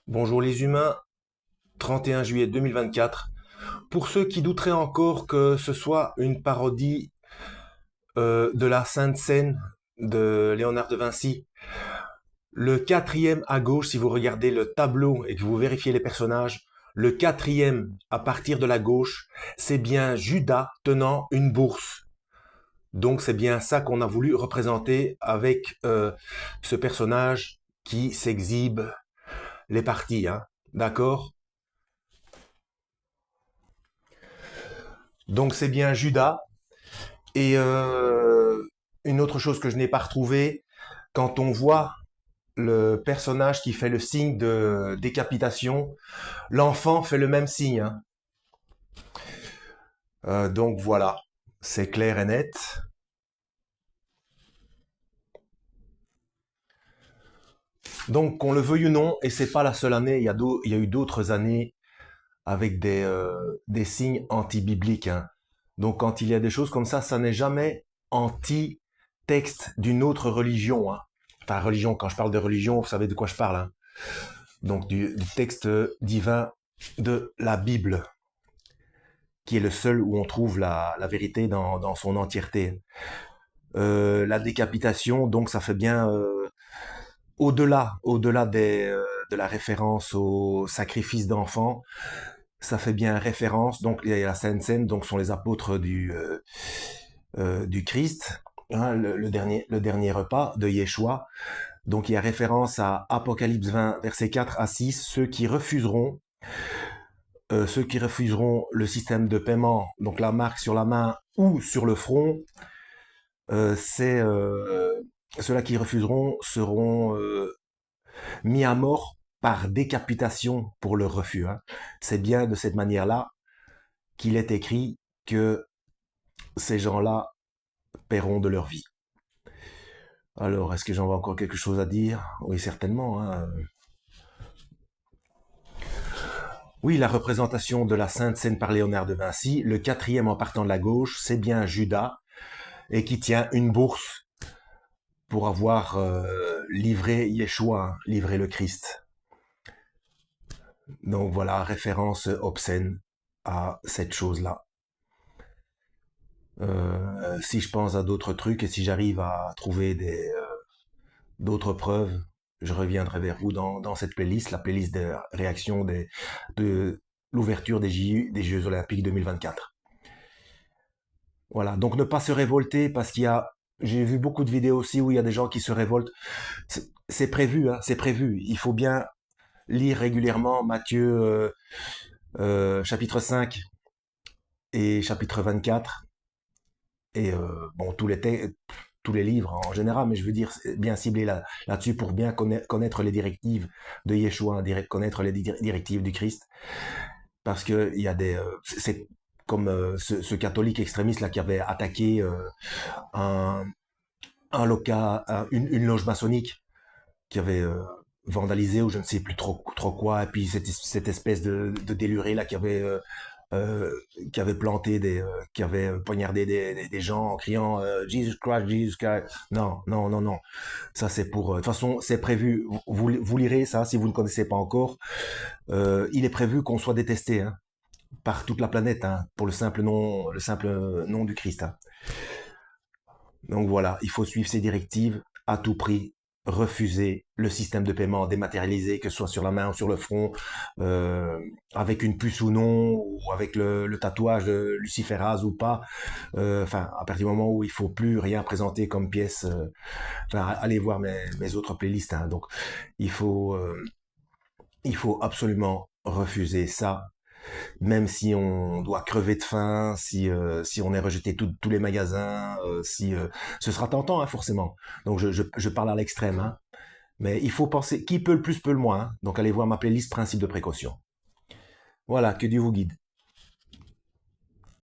Bonjour les humains, 31 juillet 2024. Pour ceux qui douteraient encore que ce soit une parodie de la Sainte Seine de Léonard de Vinci, le quatrième à gauche, si vous regardez le tableau et que vous vérifiez les personnages, le quatrième à partir de la gauche, c'est bien Judas tenant une bourse. Donc c'est bien ça qu'on a voulu représenter avec ce personnage qui s'exhibe les parties, hein. D'accord? Donc c'est bien Judas. Et une autre chose que je n'ai pas retrouvée, quand on voit le personnage qui fait le signe de décapitation, l'enfant fait le même signe, hein. Donc voilà, c'est clair et net. Donc qu'on le veuille ou non, et c'est pas la seule année, il y a eu d'autres années avec des signes anti-bibliques, hein. Donc quand il y a des choses comme ça n'est jamais anti-texte d'une autre religion, hein. Enfin, religion, quand je parle de religion, vous savez de quoi je parle, hein. Donc du texte divin de la Bible, qui est le seul où on trouve la vérité dans son entièreté. La décapitation, donc ça fait bien au-delà de la référence au sacrifice d'enfants, ça fait bien référence. Donc il y a la Sainte Seine, donc sont les apôtres du Christ, hein, le dernier repas de Yeshua. Donc il y a référence à Apocalypse 20, versets 4 à 6, ceux qui refuseront le système de paiement, donc la marque sur la main ou sur le front, c'est ceux-là qui refuseront seront mis à mort par décapitation pour leur refus, hein. C'est bien de cette manière-là qu'il est écrit que ces gens-là paieront de leur vie. Alors, est-ce que j'en vois encore quelque chose à dire? Oui, certainement, hein. Oui, la représentation de la Sainte Seine par Léonard de Vinci, le quatrième en partant de la gauche, c'est bien Judas, et qui tient une bourse pour avoir livré Yeshua, hein, livré le Christ. Donc voilà, référence obscène à cette chose-là. Si je pense à d'autres trucs et si j'arrive à trouver d'autres preuves, je reviendrai vers vous dans cette playlist, la playlist des réactions de l'ouverture des Jeux Olympiques 2024. Voilà, donc ne pas se révolter parce j'ai vu beaucoup de vidéos aussi où il y a des gens qui se révoltent. C'est prévu, hein, c'est prévu. Il faut bien lire régulièrement Matthieu chapitre 5 et chapitre 24 et bon tous les livres en général, mais je veux dire bien cibler là-dessus pour bien connaître les directives de Yeshua, connaître les directives du Christ, parce que il y a c'est comme ce catholique extrémiste là qui avait attaqué un, une loge maçonnique qui avait vandalisé ou je ne sais plus trop quoi, et puis cette espèce de déluré là euh, qui avait planté qui avait poignardé des gens en criant Jesus Christ, Jesus Christ. Non, non, non, non. Ça c'est pour. De toute façon, c'est prévu. Vous lirez ça si vous ne connaissez pas encore. Il est prévu qu'on soit détesté, hein, par toute la planète, hein, pour le simple nom du Christ, hein. Donc voilà, il faut suivre ces directives à tout prix, refuser le système de paiement dématérialisé, que ce soit sur la main ou sur le front, euh, avec une puce ou non, ou avec le tatouage de Luciféras ou pas. Enfin, à partir du moment où il faut plus rien présenter comme pièce, enfin, allez voir mes autres playlists, hein. Donc, il faut, euh, il faut absolument refuser ça, même si on doit crever de faim, si on est rejeté tous les magasins, si ce sera tentant, hein, forcément. Donc je parle à l'extrême, hein. Mais il faut penser qui peut le plus peut le moins, hein. Donc allez voir ma playlist principe de précaution. Voilà, que Dieu vous guide.